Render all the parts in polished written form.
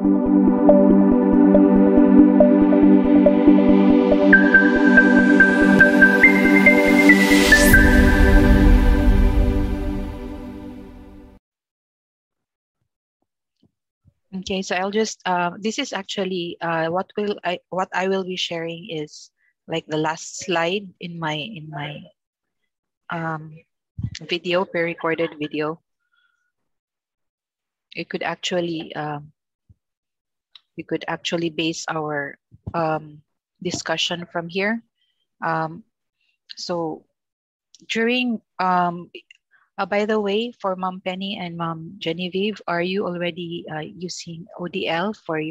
Okay, so I'll just this is actually what I will be sharing is like the last slide in my video, pre-recorded video. You could actually base our discussion from here. So during by the way, for Mom Penny and Mom Genevieve, are you already using ODL for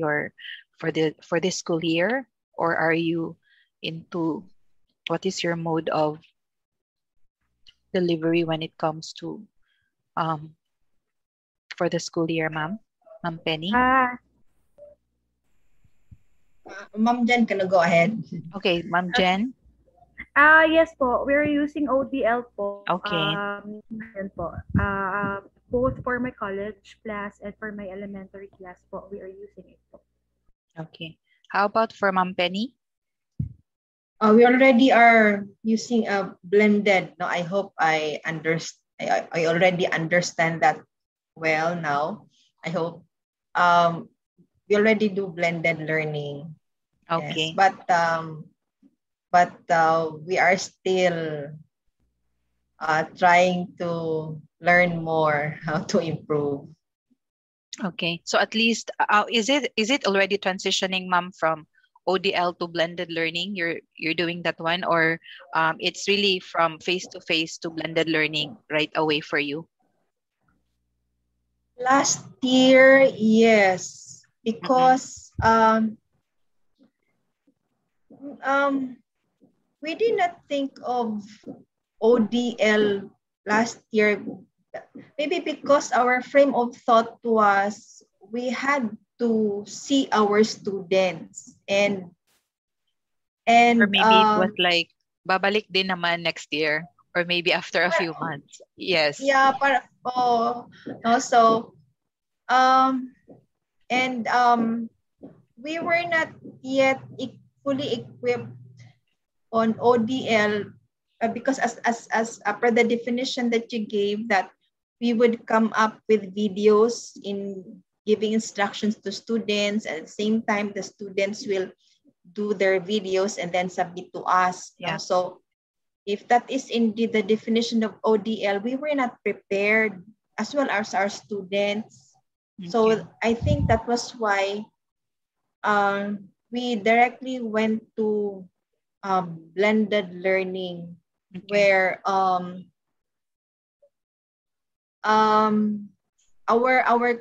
this school year, or are you into what is your mode of delivery when it comes to for the school year, Mom Penny? Mom Jen, can you go ahead? Okay, Mom Jen. Yes po, we're using ODL po. Okay. Yan po. Both for my college class and for my elementary class po, we are using it po. Okay. How about for Mom Penny? We already are using a blended. No, I hope I already understand that well now. I hope we already do blended learning. Okay. Yes, but we are still trying to learn more how to improve. Okay, so at least is it already transitioning, Mom, from ODL to blended learning? You're doing that one, or it's really from face-to-face to blended learning right away for you? Last year, yes, because we did not think of ODL last year, maybe because our frame of thought was we had to see our students and or maybe it was like babalik din naman next year, or maybe after a few months. Yes. Yeah, also we were not yet fully equipped on ODL because as per the definition that you gave, that we would come up with videos in giving instructions to students, and at the same time the students will do their videos and then submit to us. Yeah. So if that is indeed the definition of ODL, we were not prepared, as well as our students. Okay. So I think that was why we directly went to blended learning, where our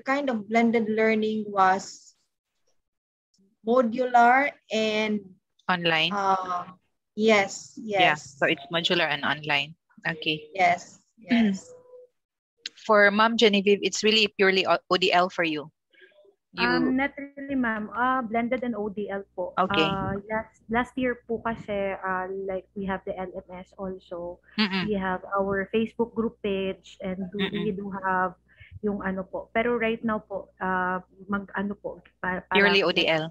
kind of blended learning was modular and online. Yes. Yeah, so it's modular and online. Okay. Yes. For Mom Genevieve, it's really purely ODL for you. Not really, ma'am. Blended and ODL po. Okay. Last year po kasi like we have the LMS also. We have our Facebook group page, and we do have yung ano po. Pero right now po purely ODL.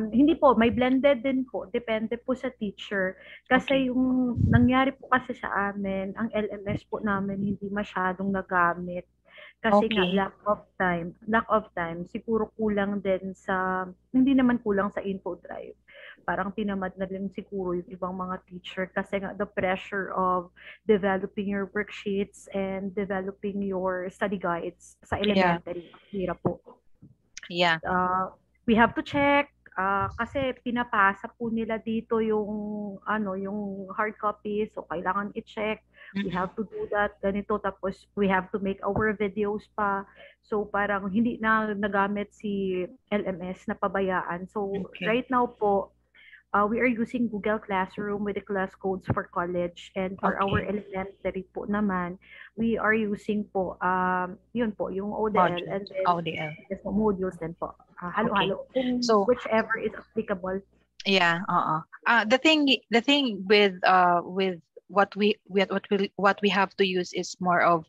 Hindi po, may blended din po. Depende po sa teacher. Kasi yung nangyari po kasi sa amin, ang LMS po namin hindi masyadong nagamit. Kasi nga, lack of time, siguro kulang din sa, hindi naman kulang sa info drive. Parang tinamad na lang siguro yung ibang mga teacher kasi nga the pressure of developing your worksheets and developing your study guides sa elementary. Hirap po. Yeah. We have to check kasi pinapasa po nila dito yung hard copy, so kailangan i-check. We have to do that, ganito, tapos we have to make our videos pa. So parang hindi na nagamit si LMS, na pabayaan. So right now po, we are using Google Classroom with the class codes for college, and for our elementary po naman, we are using po, yun po, yung ODL and then ODL. Yes, modules din po. Halo-halo. So whichever is applicable. Yeah, the thing with what we have to use is more of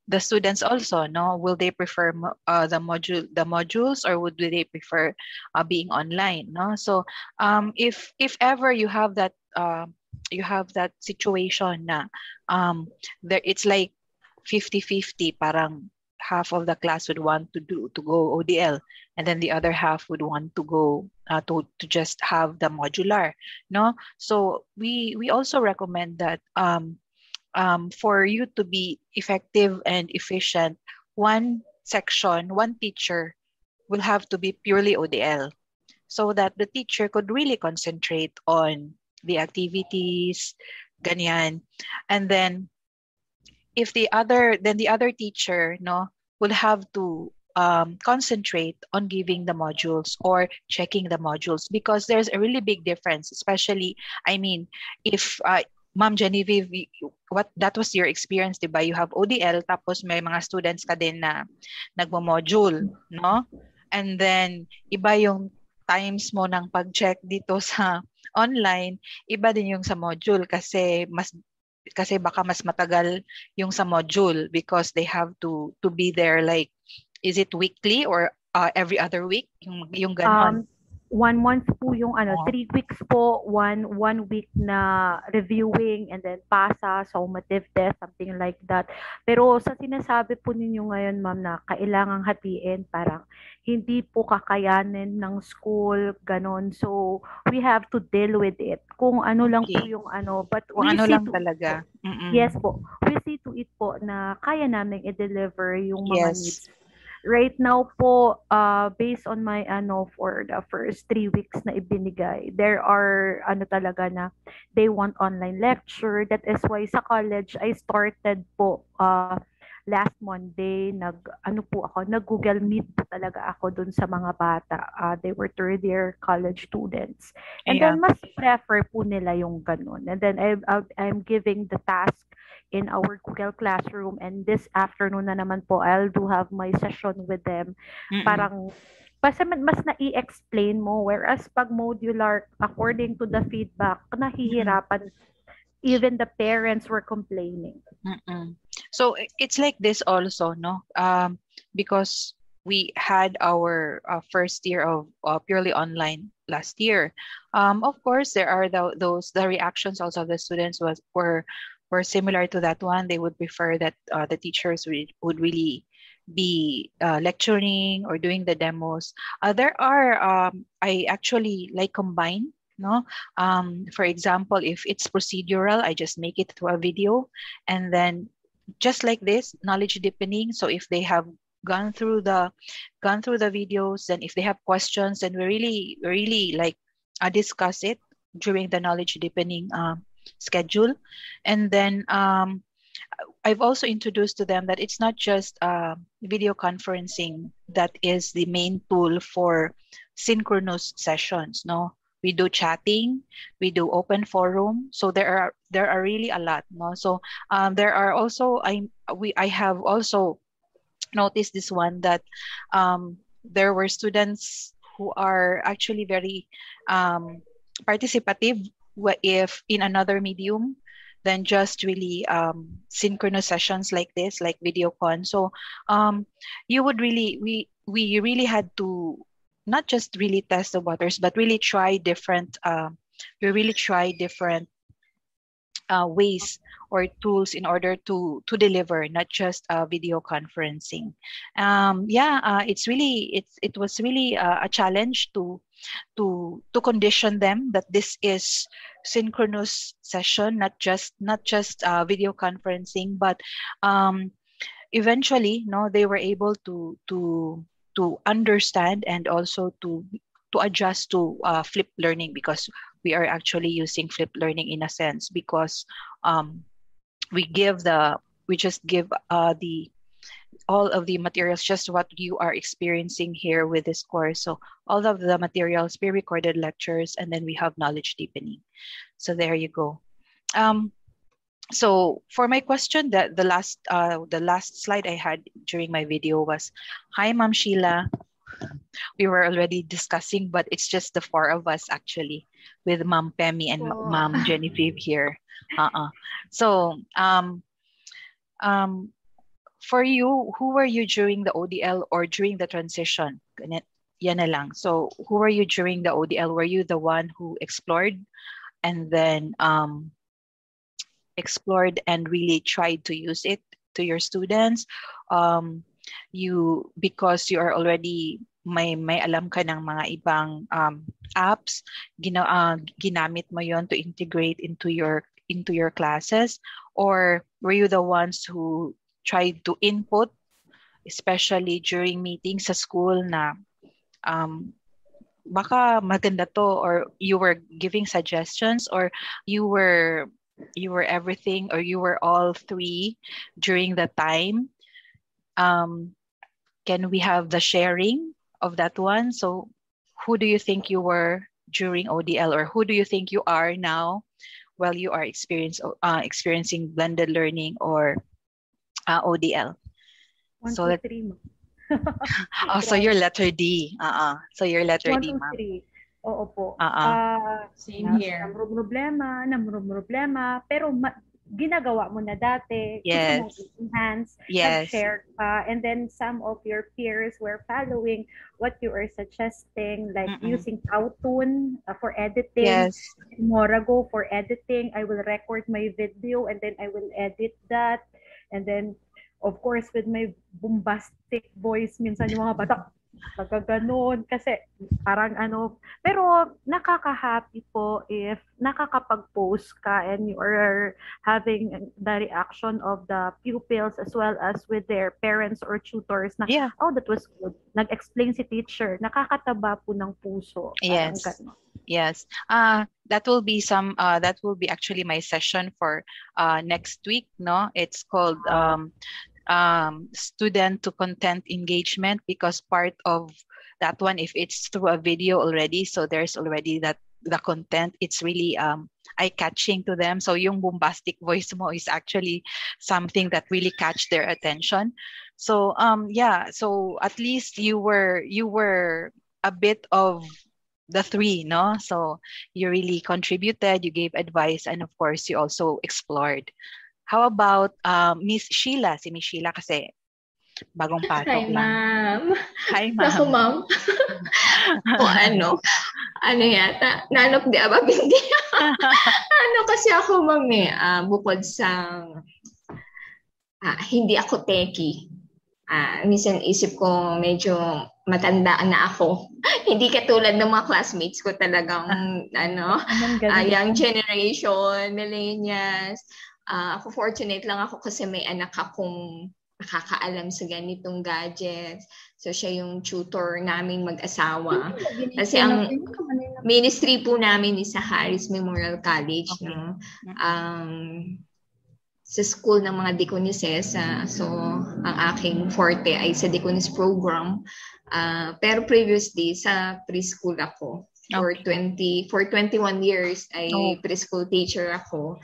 the students also. No, will they prefer the modules, or would they prefer being online? No, so if ever you have that situation na there, it's like 50-50, parang half of the class would want to go ODL, and then the other half would want to go to just have the modular. No, so we also recommend that for you to be effective and efficient, one teacher will have to be purely ODL, so that the teacher could really concentrate on the activities, ganyan. And then the other teacher, no, will have to concentrate on giving the modules or checking the modules, because there's a really big difference, especially, I mean, if Ma'am Genevieve, what that was your experience, diba? You have ODL, tapos may mga students ka din na nagmo-module, no? And then iba yung times mo ng pag-check dito sa online, iba din yung sa module, kasi baka mas matagal yung sa module, because they have to be there, like, is it weekly or every other week, yung ganon? 1 month po yung 3 weeks po, one week na reviewing, and then pasa, summative test, something like that. Pero sa sinasabi po ninyo ngayon, ma'am, na kailangang hatiin, parang hindi po kakayanin ng school, ganon. So we have to deal with it. Kung ano lang po yung but kung we ano see lang to, talaga. yes po, we see to it po na kaya namin i-deliver yung mga Yes. needs. Right now po, based on my for the first 3 weeks na ibinigay, there are talaga na they want online lecture. That is why sa college I started po last Monday, nag Google Meet po talaga ako dun sa mga bata. They were third year college students. And then mas prefer po nila yung ganun. And then I'm giving the task in our Google Classroom, and this afternoon na naman po I'll have my session with them. Parang mas na-i-explain mo, whereas pag modular, according to the feedback, nahihirapan. Even the parents were complaining. So it's like this also, no? Because we had our first year of purely online last year. Of course, there are the reactions also of the students were similar to that one. They would prefer that the teachers would really be lecturing or doing the demos. There are I actually like combine, no? For example, if it's procedural, I just make it through a video, and then just like this, knowledge deepening. So if they have gone through the videos, and if they have questions, then we really like discuss it during the knowledge deepening schedule. And then I've also introduced to them that it's not just video conferencing that is the main tool for synchronous sessions. No, we do chatting, we do open forum. So there are really a lot. No, so there are also I have also noticed this one, that there were students who are actually very participative if in another medium than just really synchronous sessions like this, like VideoCon. So you would really, we really had to not just really test the waters, but really try different ways or tools in order to deliver, not just video conferencing. It was really a challenge to condition them that this is synchronous session, not just video conferencing. But eventually, no, they were able to understand, and also to adjust to flip learning, because we are actually using flip learning in a sense, because we just give all of the materials, just what you are experiencing here with this course. So all of the materials, pre-recorded lectures, and then we have knowledge deepening. So there you go. So for my question, the last slide I had during my video was, hi, Ma'am Sheila. We were already discussing, but it's just the four of us actually. with Ma'am Pemi and Po. Ma'am Genevieve here. So, for you, who were you during the ODL or during the transition? Yan na lang. So, who were you during the ODL? Were you the one who explored and then explored and really tried to use it to your students? Because you are already may alam ka ng mga ibang apps, ginamit mo yon to integrate into your classes, or were you the ones who tried to input, especially during meetings sa school na baka maganda to, or you were giving suggestions, or you were everything, or you were all three during the time? Can we have the sharing of that one? So who do you think you were during ODL, or who do you think you are now while you are experiencing blended learning or ODL? 1, So 2, 3. so you're letter D. So you're letter 1, D, 2, ma'am. 3. Oo po. Same here. Problema, pero ginagawa mo na dati. Yes. Gusto mong enhance, Yes. nag-share ka, and then some of your peers were following what you are suggesting, like using Powtoon for editing. Yes. Morago for editing. I will record my video and then I will edit that. And then, of course, with my bombastic voice, minsan yung mga bata, nagaganon. Kasi parang pero nakaka-happy po if nakakapag-post ka and you are having the reaction of the pupils as well as with their parents or tutors na, Yeah. oh, that was good. Nag-explain si teacher. Nakakataba po ng puso. Parang Yes. ganon. Yes. That will be actually my session for next week, no? It's called student to content engagement, because part of that one, if it's through a video already, so there's already the content, it's really eye-catching to them. So yung bombastic voice mo is actually something that really catch their attention. So so at least you were a bit of the three, no? So you really contributed, you gave advice, and of course you also explored. How about Miss Sheila? Si Miss Sheila kasi bagong Hi, patok lang. ma'am. Hi, ma'am. Naku, ma'am. O ano yata, nanok di abab hindi. Kasi ako, ma'am, bukod sa hindi ako techie. Minsan isip ko medyo matanda na ako. Hindi katulad ng mga classmates ko talagang young generation, millennials. Ako fortunate lang ako kasi may anak akong nakakaalam sa ganitong gadgets. So siya yung tutor namin mag-asawa. Kasi ang ministry po namin is sa Harris Memorial College, no? Sa school ng mga deaconesses. So ang aking forte ay sa deaconess program. Pero previously sa preschool ako. For 21 years ay preschool teacher ako.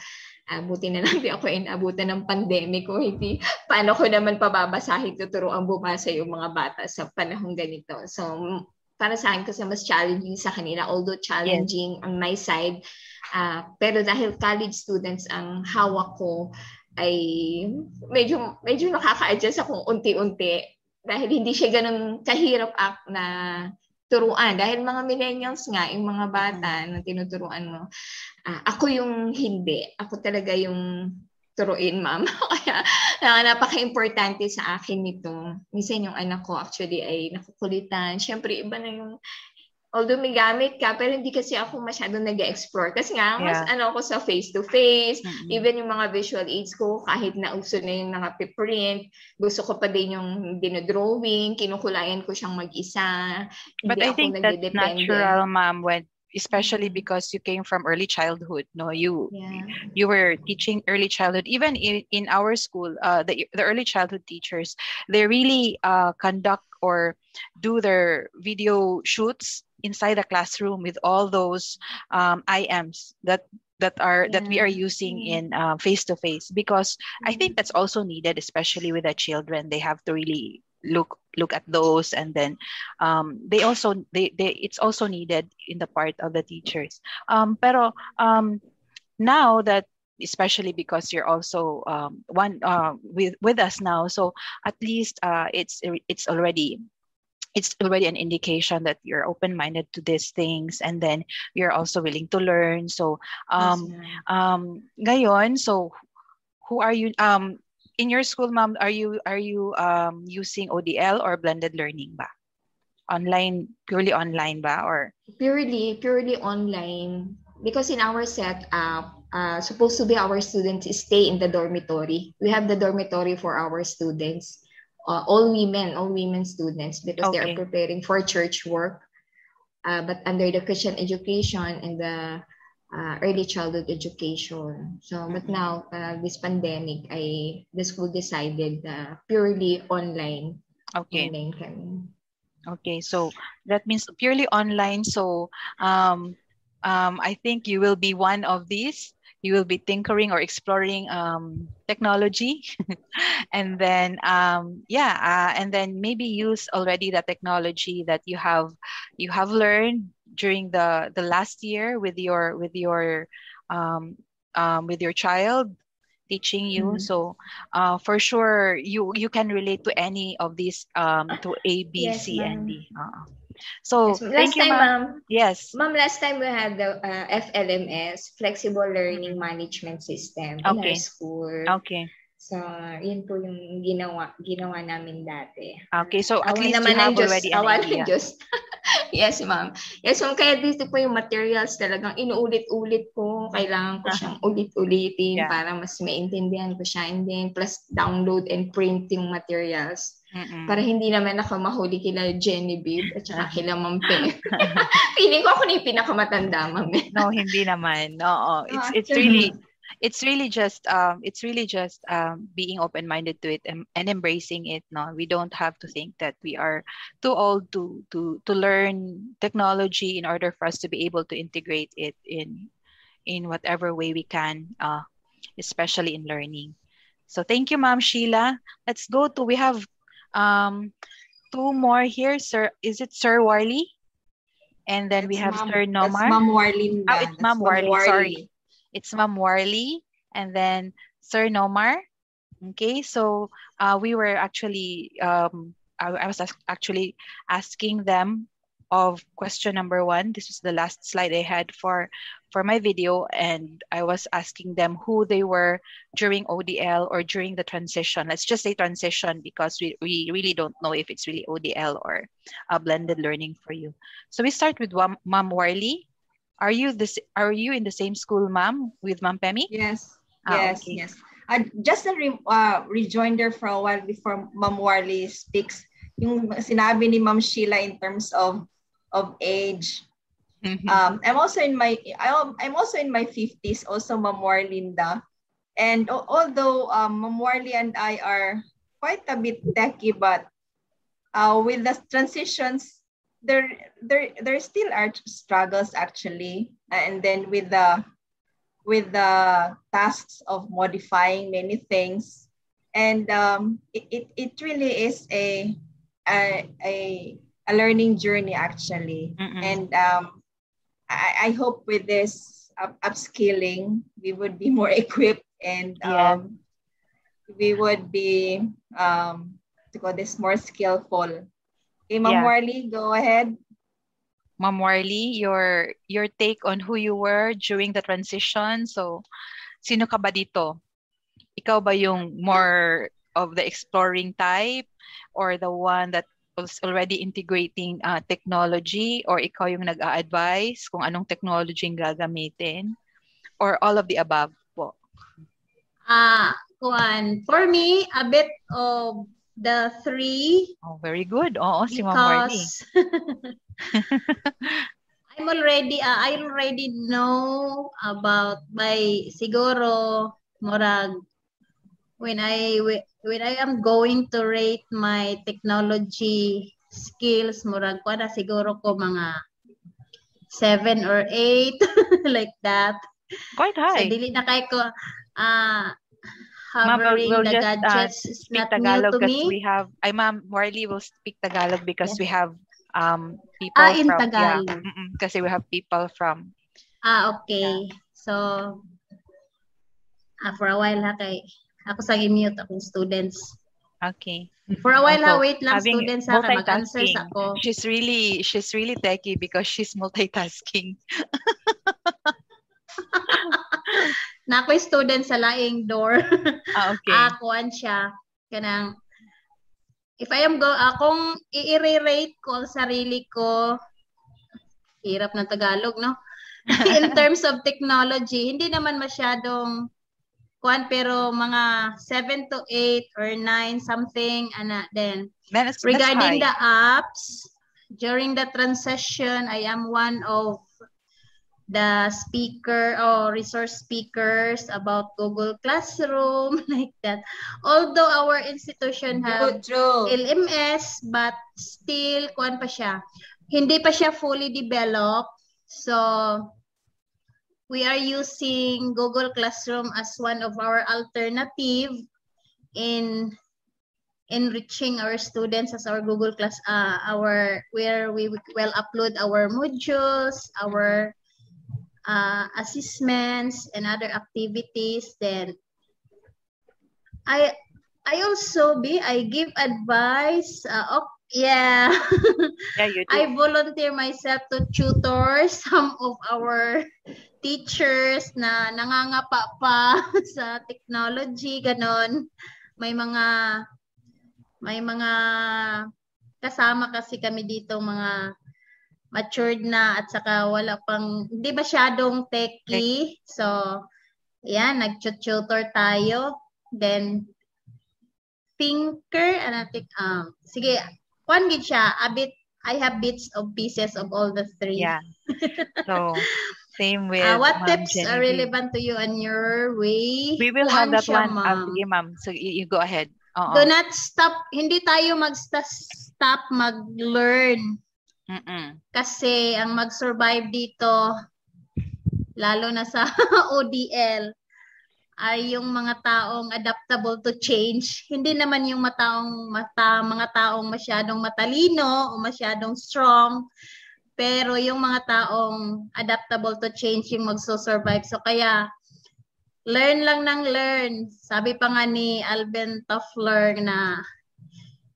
Buti na lang di ako inabutan ng pandemic o hindi. Paano ko naman pababasahin, tuturuan bumasa yung mga bata sa panahong ganito. So, para sa akin kasi mas challenging sa kanila, although challenging on my side. Pero dahil college students ang hawak ko, ay medyo nakaka-adjust akong unti-unti. Dahil hindi siya ganun kahirap na turuan. Dahil mga millennials nga, yung mga bata na tinuturuan mo. Ako yung hindi. Ako talaga yung turuin, ma'am. Kaya napaka-importante sa akin nito. Minsan yung anak ko actually ay nakukulitan. Siyempre, iba na yung although may gamit ka, pero hindi kasi ako masyadong nag-explore. Kasi nga, mas ako sa face-to-face, even yung mga visual aids ko, kahit nauso na yung nakapiprint, gusto ko pa din yung dinodrawing, kinukulayan ko siyang mag-isa. But I think that's natural, ma'am, especially because you came from early childhood. No, you were teaching early childhood. Even in our school, the early childhood teachers, they really conduct or do their video shoots inside the classroom with all those IMs that we are using in face-to-face, because I think that's also needed, especially with the children. They have to really look at those, and then they it's also needed in the part of the teachers. Pero now that, especially because you're also with us now, so at least it's already an indication that you're open-minded to these things, and then you're also willing to learn. So ngayon, so who are you in your school, ma'am? Are you using ODL or blended learning ba? Purely online ba, or purely online? Because in our setup, supposed to be our students stay in the dormitory. We have the dormitory for our students, all women students, because they are preparing for church work, but under the Christian education and the early childhood education. So, but now this pandemic, the school decided purely online. Online kami. Okay, so that means purely online. So I think you will be one of these. You will be tinkering or exploring technology, and then and then maybe use already the technology that you have learned during the last year with your child teaching you. So for sure you can relate to any of these to A, B, Yes, C, and ma'am. D. So yes, thank you, ma'am. Yes. Ma'am, last time we had the FLMS, Flexible Learning Management System, in our school. Okay. So, yun po yung ginawa namin dati. Okay, so at Awa least naman you have ng Diyos, already an awa idea. ng Diyos. Yes, ma'am. Yes, ma'am. Kaya dito po yung materials talagang inuulit-ulit ko. Kailangan ko siyang ulit-ulitin para mas maintindihan ko siya. And then, plus download and print yung materials. Para hindi naman ako mahuli kila Genevieve at saka kila Ma'am Pe. Feeling ko ako na yung pinakamatanda, ma'am. No, hindi naman. No, it's really just being open-minded to it and embracing it. No, we don't have to think that we are too old to learn technology in order for us to be able to integrate it in whatever way we can, especially in learning. So thank you, Ma'am Sheila. Let's go to, we have two more here. Sir, is it Sir Warley? And then we have Sir Nomar. That's Ma'am Warley. Oh, it's Ma'am Warley. Sorry. It's Ma'am Warley, and then Sir Nomar. Okay, so we were actually, I was actually asking them of question number 1. This was the last slide I had for my video, and I was asking them who they were during ODL or during the transition. Let's just say transition, because we really don't know if it's really ODL or a blended learning for you. So we start with Ma'am Warley. Are you in the same school, ma'am, with Ma'am Pemi? Yes. Okay. Yes. Just a rejoinder for a while before Ma'am Warley speaks. Yung sinabi ni Ma'am Sheila in terms of age. I'm also in my 50s, also Ma'am Warlinda. And although Ma'am Warley and I are quite a bit techy, but with the transitions, there still are struggles actually, and then with the tasks of modifying many things, and it really is a learning journey actually. And I hope with this upskilling we would be more equipped, and we would be more skillful. Okay, Ma'am Warley, go ahead. Ma'am Warley, your take on who you were during the transition. So, sino ka ba dito? Ikaw ba yung more of the exploring type, or the one that was already integrating technology, or ikaw yung nag-a-advise kung anong technology yung gagamitin, or all of the above po? For me, a bit of the 3. Oh, very good. Oo, si Ma'am Warley. I already know about siguro murag when I am going to rate my technology skills, murag ko na siguro ko mga 7 or 8 like that. Quite high. So dili na kay ko hovering we'll the just gadgets is speak not new Tagalog to because me. we have, Ma'am Marley will speak Tagalog because Yes. we have people In from, yeah, Tagalog. kasi we have people from, Okay. So, for a while ha, kay ako sa mute akong students. okay. For a while Also, ha, wait lang having students ha, kay mag-answer multitasking. sa ako. She's really techie because she's multitasking. Na ako'y student sa laing door. Okay. Kuan siya. Kanang, if I am akong i-rate ko ang sarili ko, hirap ng Tagalog, no? In terms of technology, hindi naman masyadong kuan, pero mga 7 to 8 or 9 something, then That's regarding high. the apps, during the transition, I am one of the speaker or resource speakers about Google Classroom, like that. Although our institution have LMS, but still, kuan pa siya. Hindi pa siya fully developed. So, we are using Google Classroom as one of our alternative in enriching our students as our Google Class, where we will upload our modules, our assessments and other activities. Then I also I give advice. Yeah, you do. I volunteer myself to tutor some of our teachers na nangangapa pa sa technology, ganon. May mga kasama kasi kami dito, mga matured na at saka wala pang, hindi masyadong techy. So, yan, nag-tutor tayo. Then, thinker, sige, one gid siya, I have bits of pieces of all the three. Yeah. So, same with what Ma'am tips Genevieve. are relevant to you on your way? We will have that siya, one. Sige, ma'am. So, you go ahead. Do not stop. Hindi tayo mag-stop mag-learn. Kasi ang mag-survive dito, lalo na sa ODL, ay yung mga taong adaptable to change. Hindi naman yung mga taong masyadong matalino o masyadong strong, pero yung mga taong adaptable to change yung magso-survive. So kaya, learn lang ng learn. Sabi pa nga ni Alvin Toffler na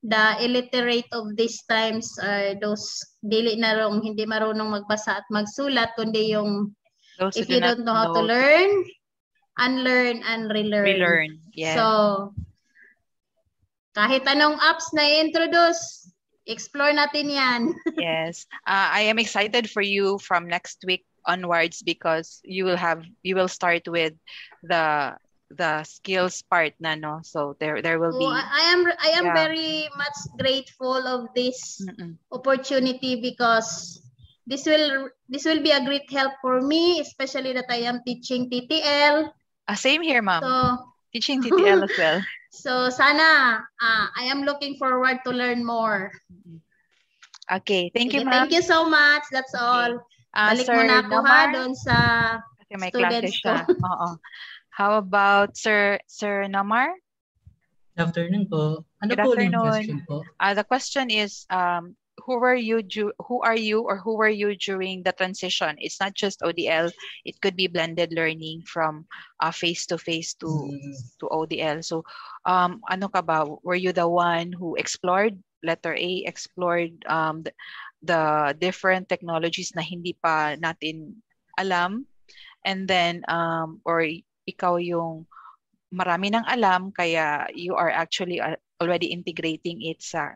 the illiterate of these times are those hindi marunong magbasa at magsulat, kundi yung Those if you don't know how to learn, unlearn and relearn. Yes. So, kahit anong apps na i-introduce, explore natin yan. Yes. I am excited for you from next week onwards because you will start with the skills part na, no? So there will be. I am very much grateful of this opportunity because this will be a great help for me, especially that I am teaching TTL. Same here, ma'am. So, teaching TTL as well. So sana I am looking forward to learn more. Okay, thank you, ma'am. Thank you so much. That's all. Balik Sir muna ako doon sa kasi may students klase siya. Oo. How about Sir Namar? Good afternoon po. Ano Good po afternoon. yung question po? The question is, who are you during the transition? It's not just ODL. It could be blended learning from face-to-face to ODL. So, ano ka ba? Were you the one who explored, letter A, explored the different technologies na hindi pa natin alam? And then, or ikaw yung marami nang alam, kaya you are actually already integrating it sa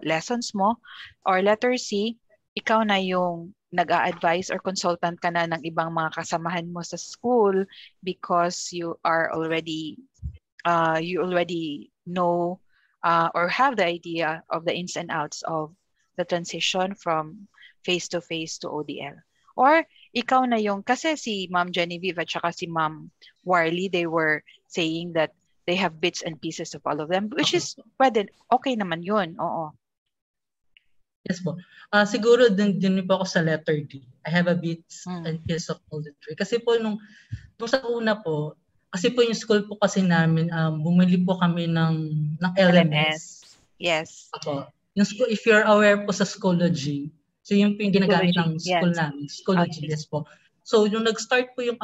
lessons mo? Or letter C, ikaw na yung nag-a-advise or consultant ka na ng ibang mga kasamahan mo sa school because you already know or have the idea of the ins and outs of the transition from face-to-face to ODL. Or ikaw na yung, kasi si Ma'am Genevieve at saka si Ma'am Warley, they were saying that they have bits and pieces of all of them, which is pwede, okay naman yun. Oo. Yes po. Siguro din po ako sa letter D. I have a bits and pieces of all the three. Kasi po nung sa una po, Kasi po yung school po kasi namin, bumili po kami ng LMS. Yes. Ako. Yung school, if you're aware po sa Schoology, so yun po yung ginagamit ng school yes. namin. Schoology, yes po. So yung nag-start po yung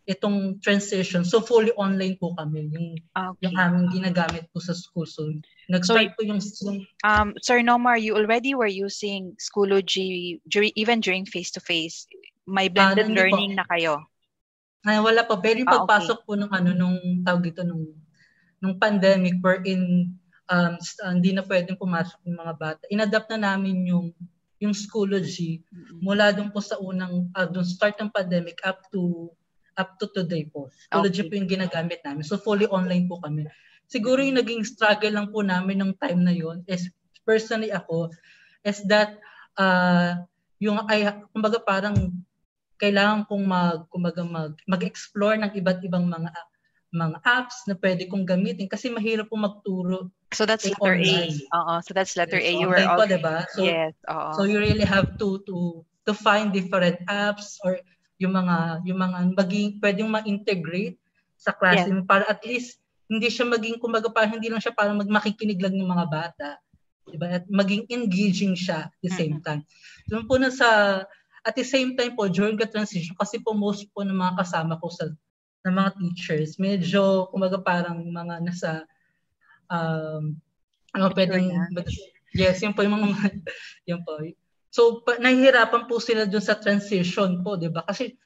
itong transition, so fully online po kami, yung aming ginagamit po sa school. So nag-start po yung Sir Nomar, you already were using Schoology even during face-to-face. May blended learning na kayo? Ay, wala pa. Pero yung pagpasok po nung nung pandemic wherein hindi na pwedeng pumasok yung mga bata. Inadapt na namin yung Schoology mula dun po sa unang dun start ng pandemic up to today po. Schoology po yung ginagamit namin. So fully online po kami. Siguro yung naging struggle lang po namin ng time na yun is personally ako is that kumbaga parang kailangan kong mag-explore ng iba't ibang mga apps na pwede kong gamitin kasi mahirap po magturo. So that's letter online. A. So that's letter A. You were po, diba? So, yes. So you really have to find different apps or yung mga pwedeng ma-integrate sa klase mo para at least hindi siya maging kumbaga parang hindi lang siya para makikinig lang ng mga bata. Diba? At maging engaging siya at the same time. So po at the same time po, during the transition, kasi po most po ng mga kasama ko ng mga teachers, medyo, kumaga parang mga nasa, yes, yun po yung mga, yun po. So, nahihirapan po sila dun sa transition po, di ba? Kasi,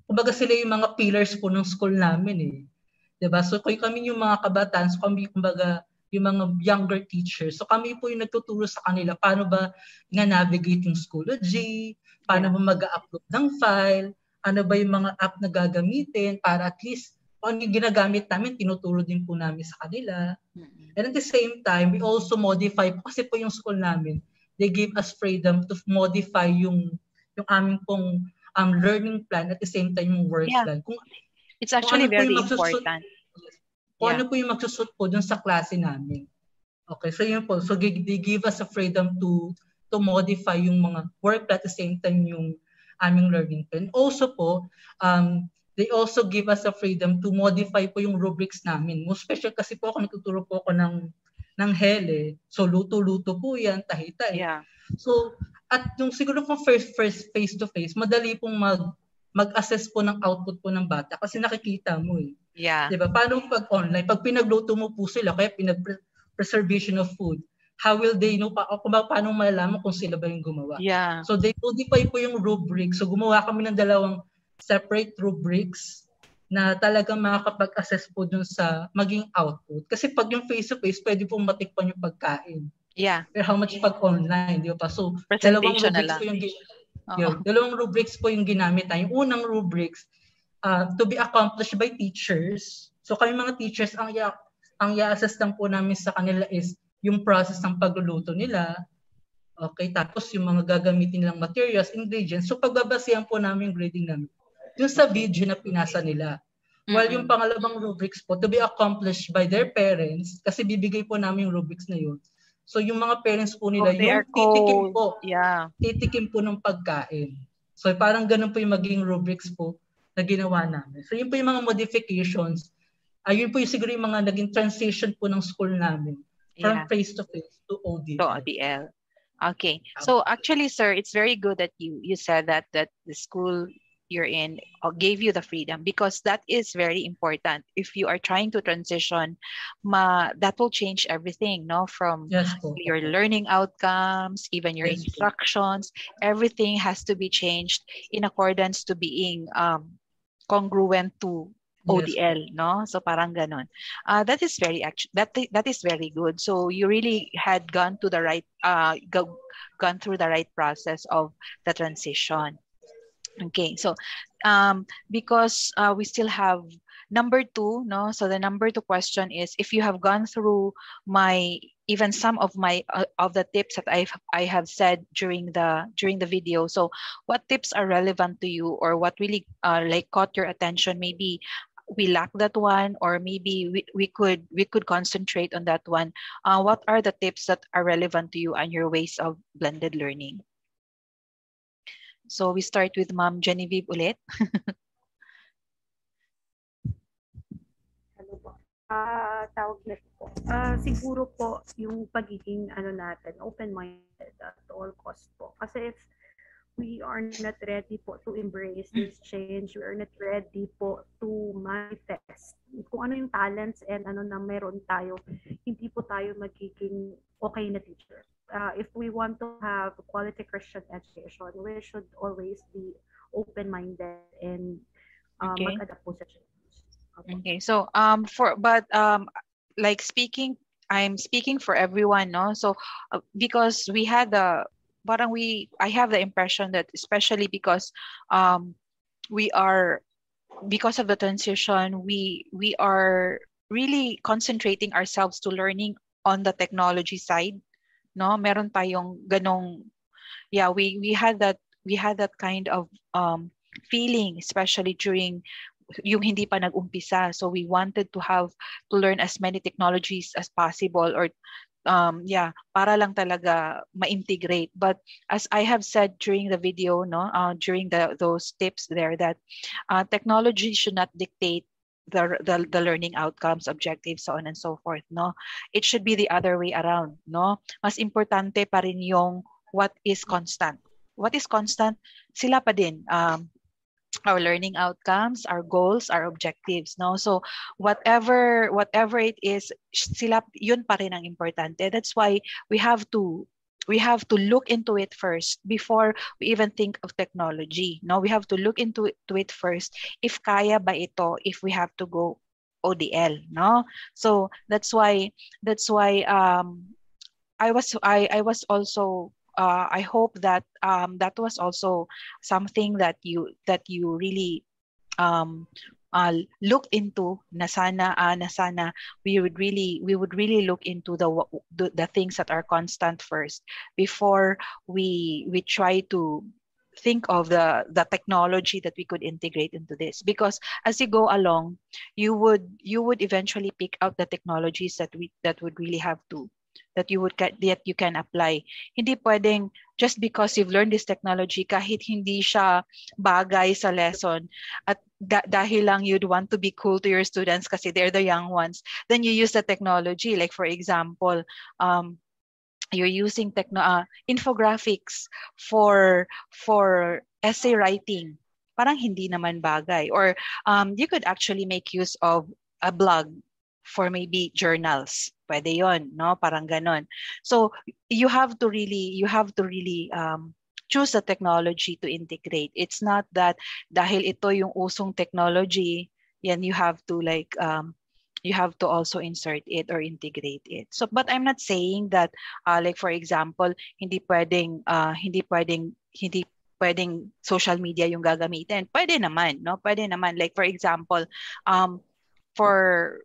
kumbaga sila yung mga pillars po ng school namin eh. Di ba? So, kami yung mga kabataan, so kami, kumbaga, yung mga younger teachers. So, kami po yung nagtuturo sa kanila, paano ba na-navigate yung Schoology, paano ba mag-upload ng file, ano ba yung mga app na gagamitin para at least kung ano yung ginagamit namin, tinuturo din po namin sa kanila. And at the same time, we also modify, kasi po yung school namin, they gave us freedom to modify yung aming pong learning plan at the same time yung work plan. It's actually very important. Kung ano po yung magsusut po dun sa klase namin. Okay, so yun po. So they give us a freedom to modify yung mga work at the same time yung aming learning plan. Also po, they also give us a freedom to modify po yung rubrics namin. Most special kasi po ako nagtuturo po ako ng hele. So luto-luto po yan, tahi-tahi. Yeah. So at yung siguro kung first face-to-face, madali pong mag-assess po ng output po ng bata kasi nakikita mo eh. Yeah. Diba? Paano pag online? Pag pinagluto mo po sila, kaya preservation of food, how will they know paano malalaman kung sila ba yung gumawa? Yeah. So they modify po yung rubric. So gumawa kami ng 2 separate rubrics na talagang makakapag-assess po dun sa maging output. Kasi pag yung face-to-face, pwede po matikpan yung pagkain. Yeah. Pero how much pag online, di ba? So, presentation na lang. Dalawang rubrics po yung ginamit. Yung unang rubrics, to be accomplished by teachers. So kami mga teachers, ang i-assess lang po namin sa kanila is yung process ng pagluluto nila. Okay, tapos yung mga gagamitin nilang materials, ingredients. So pagbabasihan po namin yung grading namin yung sa video na pinasa nila. While yung pangalawang rubrics po, to be accomplished by their parents, kasi bibigay po namin yung rubrics na yun. So yung mga parents po nila, yung titikim po ng pagkain. So parang ganun po yung maging rubrics po na ginawa namin. So yun po yung mga modifications. Yun po yung siguro yung mga naging transition po ng school namin from face-to-face to ODL. To ODL. Okay. So actually, sir, it's very good that you said that the school you're in gave you the freedom, because that is very important. If you are trying to transition, that will change everything, no? From your learning outcomes, even your instructions, everything has to be changed in accordance to being congruent to ODL, no? So parang ganon. That is very that is very good. So you really had gone to the right gone through the right process of the transition. Okay, so because we still have number 2, no? So the number 2 question is, if you have gone through even some of my of the tips that I have said during the video, so what tips are relevant to you, or what really like caught your attention? Maybe we lack that one, or maybe we could concentrate on that one. What are the tips that are relevant to you and your ways of blended learning? So we start with Ma'am Genevieve ulit. Tawag nito po. Siguro po yung pagiging natin, open-minded at all cost po. Kasi we are not ready po to embrace this change. We are not ready po to manifest. Kung ano yung talents and ano na meron tayo, hindi po tayo magiging okay na teacher. If we want to have quality Christian education, we should always be open-minded and mag-adapt po sa change. Okay. So like I'm speaking for everyone, no? So because we had I have the impression that especially because because of the transition, we are really concentrating ourselves to learning on the technology side, no? Meron tayong ganong, yeah, we had that kind of feeling, especially during yung hindi pa nag-umpisa. So we wanted to learn as many technologies as possible, or para lang talaga ma-integrate. But as I have said during the video, no, during those tips there, that technology should not dictate the learning outcomes, objectives, so on and so forth, no. It should be the other way around, no. Mas importante pa rin yung what is constant. What is constant? Sila pa din. Our learning outcomes, our goals, our objectives, no? So whatever it is, sila yun pa rin ang importante. That's why we have to look into it first before we even think of technology, no? We have to look into it first, if kaya ba ito, if we have to go ODL, no? So that's why I was also I hope that that was also something that you really look into, na sana we would really look into the things that are constant first before we try to think of the technology that we could integrate into this. Because as you go along, you would eventually pick out the technologies that would really have to, that you can apply. Hindi pwedeng just because you've learned this technology, kahit hindi siya bagay sa lesson, at dahil lang you'd want to be cool to your students kasi they're the young ones, then you use the technology. Like for example, you're using infographics for essay writing. Parang hindi naman bagay. Or you could actually make use of a blog for maybe journals. Pwede yon, no? Parang ganon. So you have to really choose a technology to integrate. It's not that dahil ito yung usong technology, yan you have to also insert it or integrate it. So but I'm not saying that like for example, hindi pwedeng social media yung gagamitin. Pwede naman, no? Pwede naman. Like for example, for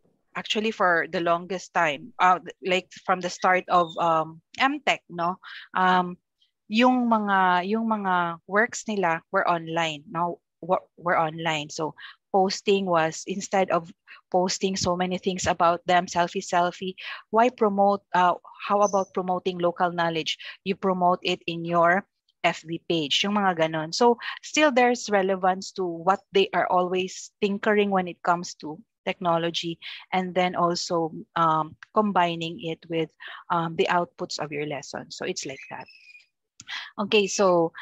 the longest time, like from the start of MTech, no, yung mga works nila were online, no, were online. So posting was, instead of posting so many things about them, selfie, why promote? How about promoting local knowledge? You promote it in your FB page, yung mga ganon. So still there's relevance to what they are always tinkering when it comes to technology, and then also combining it with the outputs of your lesson. So it's like that. Okay, so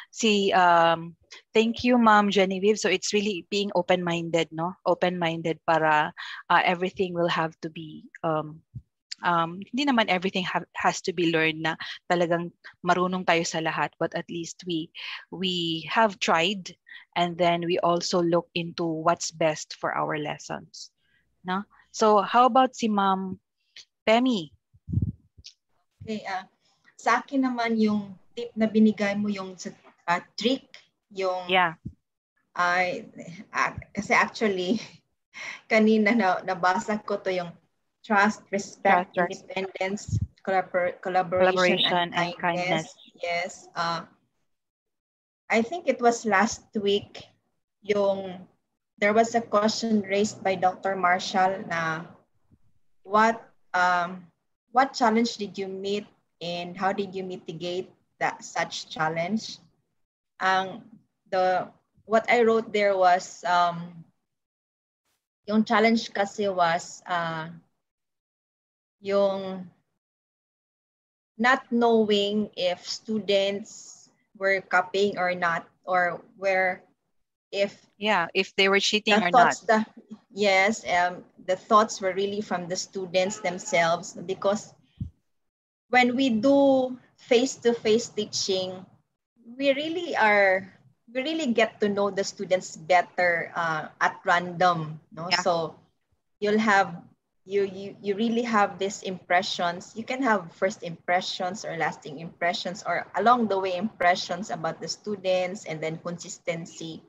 thank you, Ma'am Genevieve. So it's really being open-minded, no? Open-minded para everything will have to be hindi naman everything has to be learned na talagang marunong tayo sa lahat, but at least we have tried, and then we also look into what's best for our lessons. No? So how about si Ma'am Pemi? Okay, sa akin naman yung tip na binigay mo, yung trick, yung kasi actually kanina nabasa ko to, yung trust, respect, independence, collaboration and kindness. Yes. I think it was last week there was a question raised by Dr. Marshall na what challenge did you meet and how did you mitigate such challenge? What I wrote there was yung challenge kasi was yung not knowing if students were copying or not, or if they were cheating the or not. thoughts, the thoughts were really from the students themselves, because when we do face-to-face teaching, we really get to know the students better at random, no? Yeah. So you'll have you really have these impressions. You can have first impressions or lasting impressions, or along the way impressions about the students, and then consistency.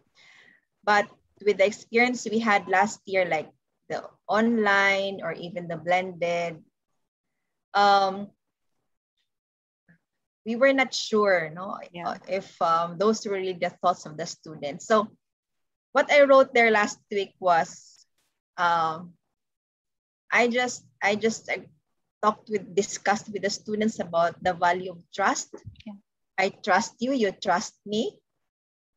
But with the experience we had last year, like the online or even the blended, we were not sure, if those were really the thoughts of the students. So what I wrote there last week was, I just discussed with the students about the value of trust. Yeah. I trust you, you trust me,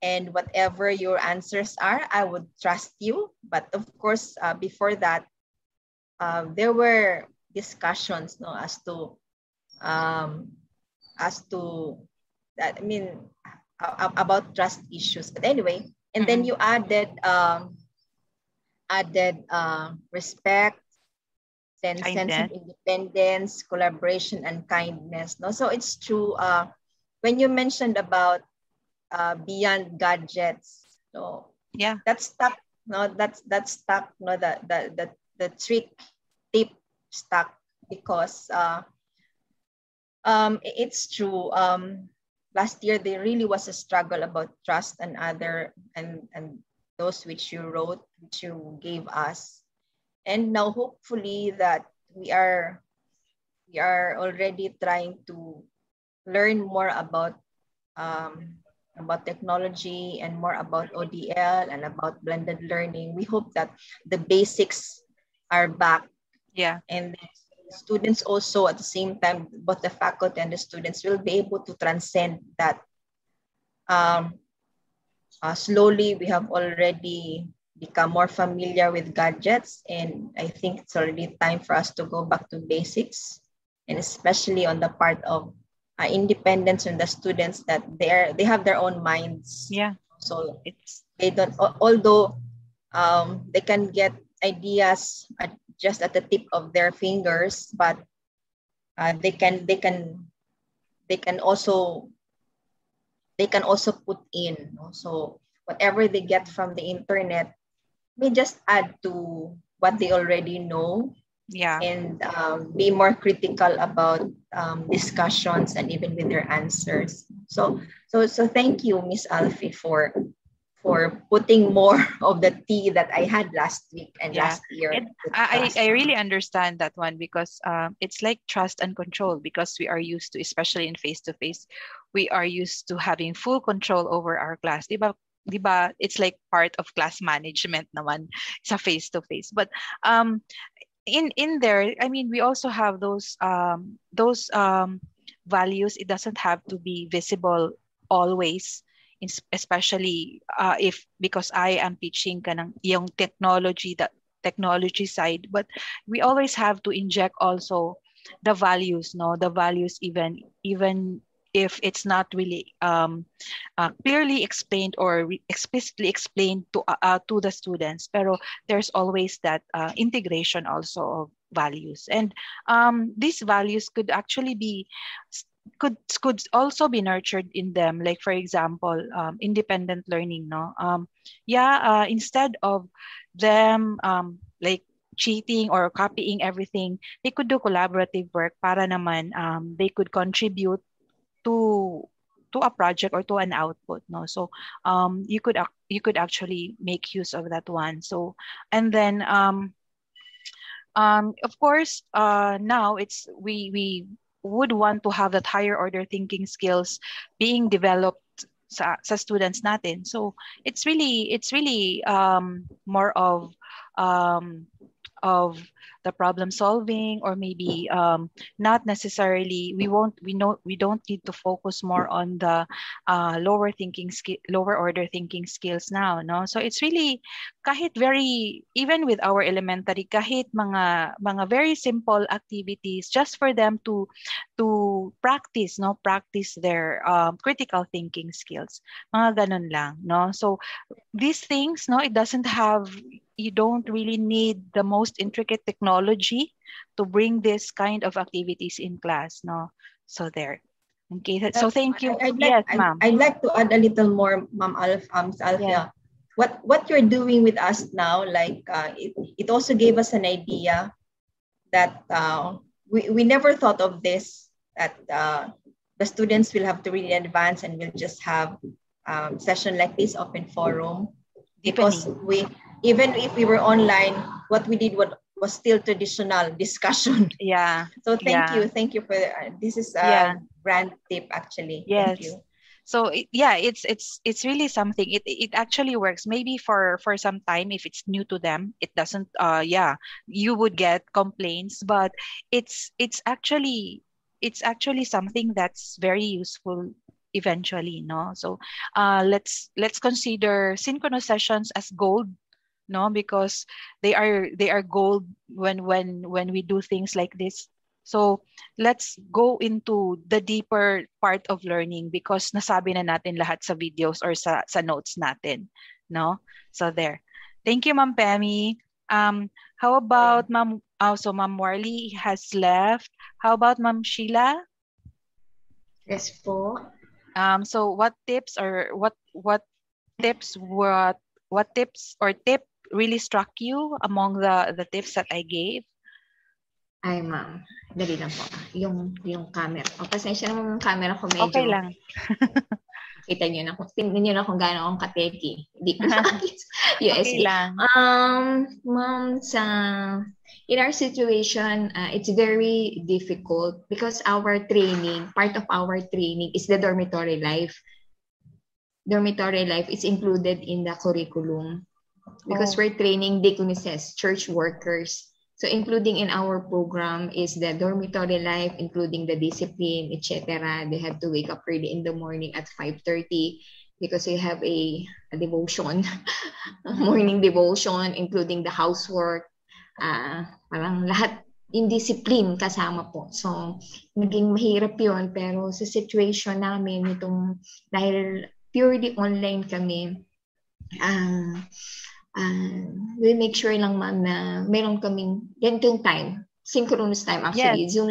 and whatever your answers are, I would trust you. But of course, before that, there were discussions, as to that, about trust issues. But anyway, and then you added respect, then sense of independence, collaboration, and kindness. No, so it's true. When you mentioned about beyond gadgets, so yeah, that's stuck. No, that's stuck. No, the trick tip stuck, because it's true. Last year there really was a struggle about trust and those which you wrote, which you gave us. And now hopefully that we are already trying to learn more about technology and more about ODL and about blended learning. We hope that the basics are back. Yeah. And students also, at the same time, both the faculty and the students will be able to transcend that. Slowly, we have already become more familiar with gadgets, and I think it's already time for us to go back to basics, and especially on the part of independence in the students, that they have their own minds. Yeah. So they don't, although they can get ideas just at the tip of their fingers, but they can also put in. So whatever they get from the internet, may just add to what they already know. Yeah. And be more critical about discussions and even with their answers. So thank you, Miss Alfie, for putting more of the tea that I had last week and last year. I really understand that one, because it's like trust and control, because we are used to, especially in face-to-face, we are used to having full control over our class. Diba? It's like part of class management naman sa face-to-face. But in there, we also have those values. It doesn't have to be visible always, especially because I am teaching yung technology side, but we always have to inject also the values, the values, even if it's not really clearly explained or explicitly explained to the students. Pero there's always that integration also of values, and these values could actually be could also be nurtured in them. Like, for example, independent learning, instead of them like cheating or copying everything, they could do collaborative work para naman they could contribute to a project or to an output. So you could actually make use of that one. So, and then of course, now it's we would want to have that higher order thinking skills being developed sa students natin. So it's really more of of the problem solving, or maybe not necessarily, we don't need to focus more on the lower order thinking skills now, no? So it's really, kahit even with our elementary, kahit mga very simple activities just for them to practice, no, practice their critical thinking skills, mga ganun lang, no? So these things, no, you don't really need the most intricate technology to bring this kind of activities in class, no? So there. Okay, so thank you. Yes, ma'am. I'd like to add a little more, Ma'am Alfia. Yeah. What you're doing with us now, like it also gave us an idea that we never thought of this, that the students will have to read in advance and we'll just have session like this, open forum, because even if we were online, what we did was still traditional discussion. Yeah. So thank you for this is a grand tip actually. Yes. Thank you. So it's really something. It actually works. Maybe for some time, if it's new to them, it doesn't. You would get complaints, but it's actually something that's very useful eventually, no? So let's consider synchronous sessions as gold, no, because they are gold when we do things like this. So let's go into the deeper part of learning, because nasabi na natin lahat sa videos or sa notes natin, no? So there. Thank you, Ma'am Pemi. How about Ma'am? So Ma'am Warley has left. How about Ma'am Sheila? Yes po. So what tips or what tips or tip really struck you among the tips that I gave? Ay, ma'am. Dali lang po. Yung camera. Pasensya naman yung camera ko medyo. Okay lang. Kita niyo na kung gaano akong kateki. Hindi ko USB. Okay lang. Ma'am, in our situation, it's very difficult because part of our training is the dormitory life. Dormitory life is included in the curriculum because we're training deaconesses, church workers. So including in our program is the dormitory life, including the discipline, etc. They have to wake up early in the morning at 5:30 because we have a devotion, morning devotion, including the housework. Parang lahat in discipline kasama po. So naging mahirap yun, pero sa situation namin dahil purely online kami, we make sure lang, ma'am, na meron kaming ganitong time, synchronous time actually. Yes. Zoom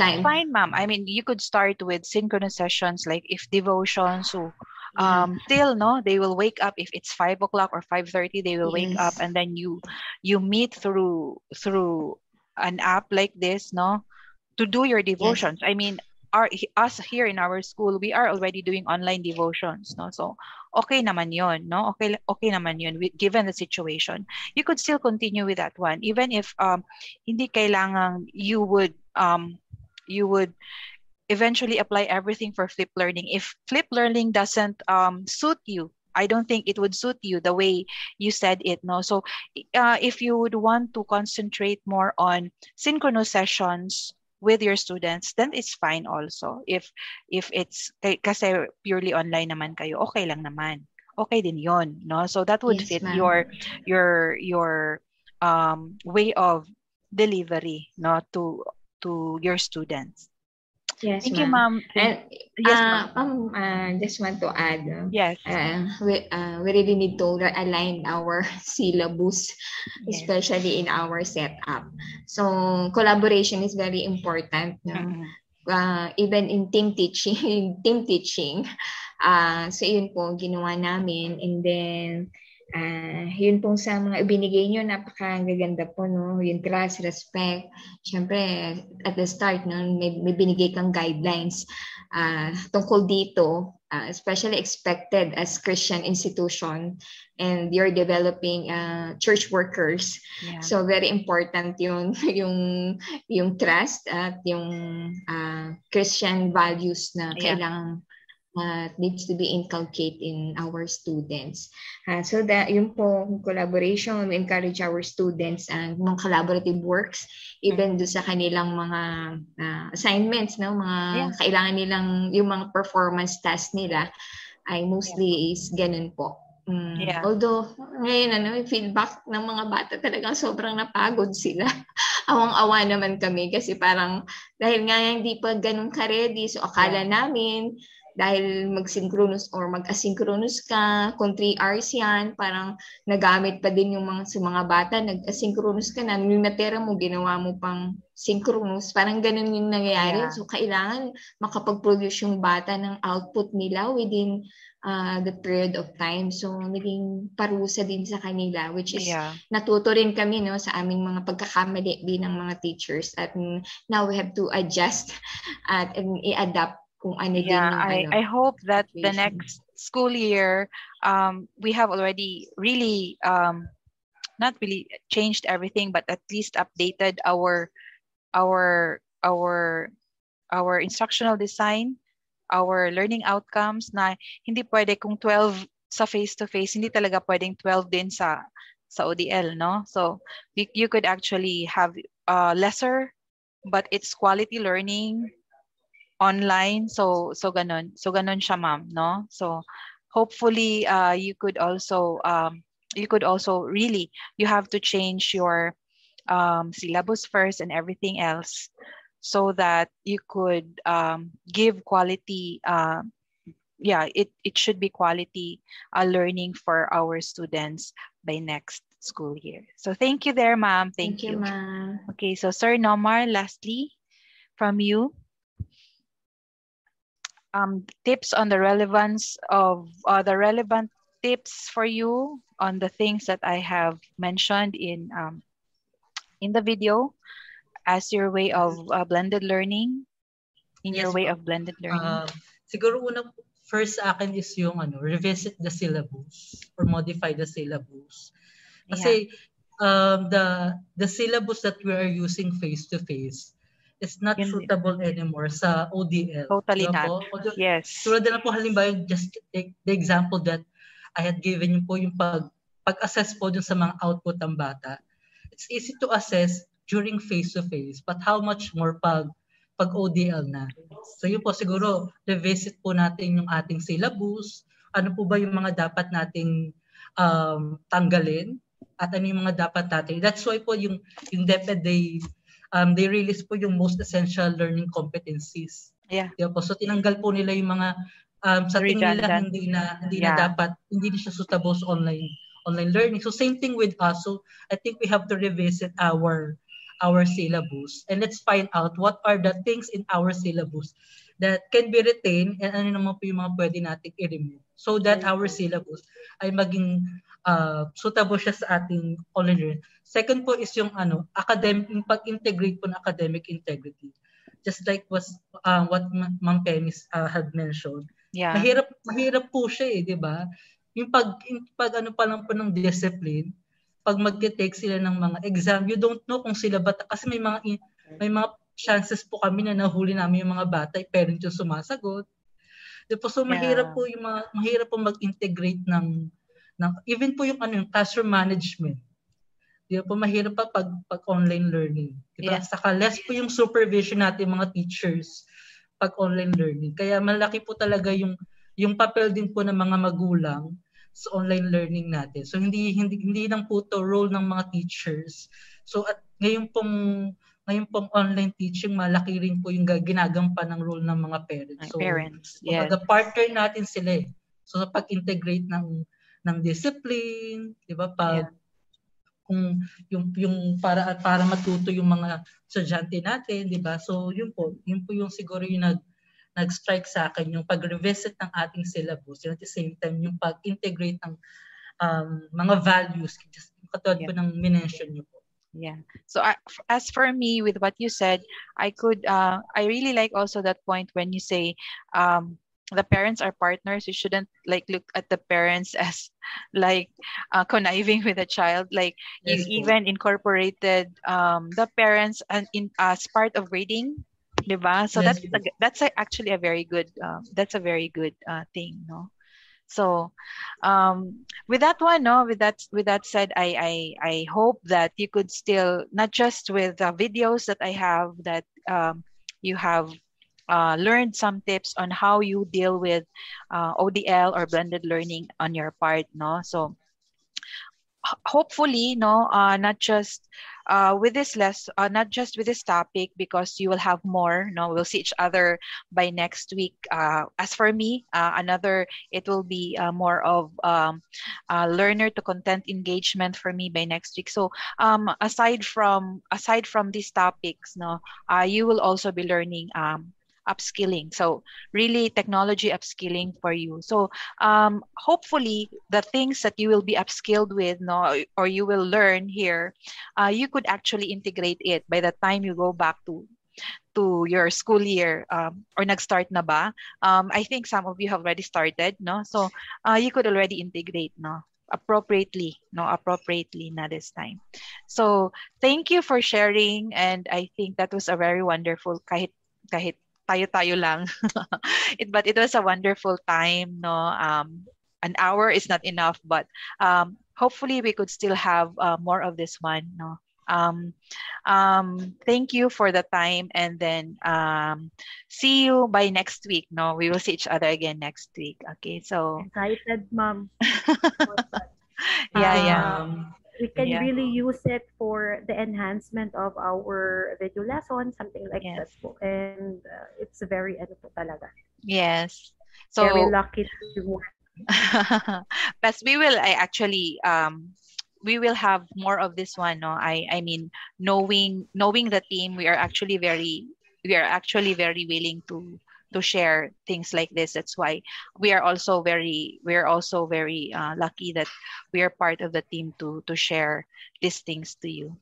time. It's fine, ma'am. I mean, you could start with synchronous sessions, like if devotion, so till they will wake up if it's 5 o'clock or 5:30, they will wake up, and then you meet through an app like this, no, to do your devotions. I mean, us here in our school, we are already doing online devotions, no? So okay naman yun, no? Okay naman yun, given the situation. You could still continue with that one, even if hindi kailangan you would eventually apply everything for flip learning. If flip learning doesn't suit you, I don't think it would suit you the way you said it, no? So if you would want to concentrate more on synchronous sessions with your students, then it's fine also. If it's kasi purely online naman kayo, okay lang naman. Okay din yon, no? So that would fit your way of delivery, no, to your students. Yes, Thank you, ma'am. And Yes, ma'am. Just want to add, Yes. we really need to align our syllabus, especially in our setup. So collaboration is very important. Even in team teaching. So yun po ginawa namin, and then yun pong sa mga ibinigay nyo, napakagaganda po, no? Yung trust, respect. Siyempre, at the start, no, may binigay kang guidelines tungkol dito, especially expected as Christian institution, and you're developing church workers. Yeah. So very important yung trust at yung Christian values na kailangan needs to be inculcated in our students. So that yung po collaboration, we encourage our students and mga collaborative works even do sa kanilang mga assignments, no, mga kailangan nilang yung mga performance tasks nila ay mostly is ganun po. Although ngayon feedback ng mga bata talagang sobrang napagod sila. Awang-awa naman kami kasi parang dahil nga hindi pa ganun ka-ready, so akala namin dahil mag-synchronous or mag-asynchronous ka, kung 3 hours yan, parang nagamit pa din yung sa mga bata, nag-asynchronous ka na, yung natira mo, ginawa mo pang synchronous, parang ganun yung nangyayari. So kailangan makapag-produce yung bata ng output nila within the period of time. So naging parusa din sa kanila, which is natuto rin kami sa aming mga pagkakamali bilang mga teachers, at now we have to adjust at i-adapt kung ano din yung I hope that the next school year we have already really not really changed everything, but at least updated our instructional design, our learning outcomes, na hindi pwede kung 12 sa face-to-face, hindi talaga pwedeng 12 din sa ODL, no? So you could actually have lesser, but it's quality learning online. So ganon siya, ma'am, no? So hopefully you could also really, you have to change your syllabus first and everything else, so that you could give quality it should be quality learning for our students by next school year. So thank you there, ma'am. Thank you, ma'am. Okay, so Sir Nomar, lastly from you, tips on the relevance of the relevant tips for you on the things that I have mentioned in the video as your way of blended learning, your way of blended learning. Siguro first sa akin is yung revisit the syllabus or modify the syllabus. Kasi the syllabus that we are using face to face is not suitable anymore sa ODL. Totally not. Yes. Tulad na po halimbawa, just take the example that I had given you po, yung pag-assess po dun sa mga output ng bata. It's easy to assess during face-to-face, but how much more pag ODL na. So yun po, siguro, revisit po natin yung ating syllabus, ano po ba yung mga dapat nating tanggalin, at ano yung mga dapat natin. That's why po yung DepEd, they release po yung most essential learning competencies. Diba po? So tinanggal po nila yung mga sa tingin nila hindi na dapat, hindi na siya suitable sa online learning. So same thing with us. So I think we have to revisit our syllabus, and let's find out what are the things in our syllabus that can be retained, and ano naman po yung mga pwede nating i-remove, so that our syllabus ay maging suitable siya sa ating online learning. Second po is yung academic, pag-integrate po ng academic integrity. Just like what Ma'am Penny had mentioned. Mahirap po siya, di ba? Yung pag pa lang po ng discipline, pag magte-take sila ng mga exam, you don't know kung sila bata, kasi may mga chances po kami na nahuli namin yung mga bata, parent yung sumasagot. Diba? So mahirap po mag-integrate ng even po yung yung classroom management. Diba po, mahirap pa pag online learning. Diba? Saka less po yung supervision natin mga teachers pag online learning. Kaya malaki po talaga yung papel din po ng mga magulang sa online learning natin. So hindi lang po to role ng mga teachers. So at ngayon pong online teaching, malaki rin po yung ginagampan ng role ng mga parents. So the partner natin sila. So pag-integrate ng discipline, 'di ba? Kung yung para matuto yung mga estudyante natin, 'di ba? So yun po yung siguro yung nag-strike sa akin, yung pag-revisit ng ating syllabus, and at the same time yung pag-integrate ng mga values, just katulad po ng minention niyo po. So as for me, with what you said, I really like also that point when you say the parents are partners. You shouldn't look at the parents as conniving with the child. You even incorporated the parents as part of grading. Diba? So Yes. that's actually a very good thing, no? So with that one, no, with that said, I hope that you could still, not just with the videos that I have, that you have learned some tips on how you deal with ODL or blended learning on your part, no? So hopefully, no, not just not just with this topic, because you will have more, no, we'll see each other by next week. As for me, it will be more of learner to content engagement for me by next week. So aside from these topics, no, you will also be learning upskilling, so really technology upskilling for you. So hopefully the things that you will be upskilled with, no, or you will learn here, you could actually integrate it by the time you go back to your school year, or nag-start na ba? I think some of you have already started, no? So you could already integrate, no, appropriately na this time. So thank you for sharing, and I think that was a very wonderful, kahit tayo lang. But it was a wonderful time, no? An hour is not enough, but hopefully we could still have more of this one, no? Thank you for the time, and then see you by next week, no? We will see each other again next week. Okay, so Excited, ma'am. yeah. We can really use it for the enhancement of our video lesson, something like that po. And it's very ano po talaga. Yes. So very lucky to work. But we will have more of this one, no? I mean, knowing the team, we are actually very willing to share things like this. That's why we are also very lucky that we are part of the team to share these things to you.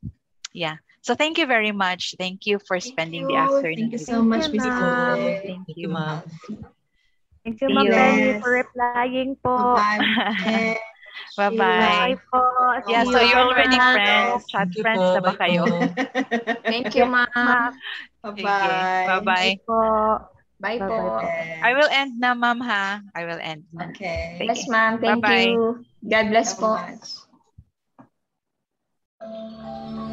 Yeah. So thank you very much. Thank you for spending the afternoon. Thank you so much, Miss Chloe. Thank you, ma'am. Thank you, Ma'am Penny, for replying po. Bye-bye. Bye-bye. Bye po. Yeah, so you're already friends. Chat friends na ba kayo? Thank you, ma'am. Bye-bye. Bye-bye. Bye po. Bye po. I will end na, ma'am, ha? I will end na. Okay. Yes, ma'am. Thank Bye-bye. you. God bless po. Bye-bye.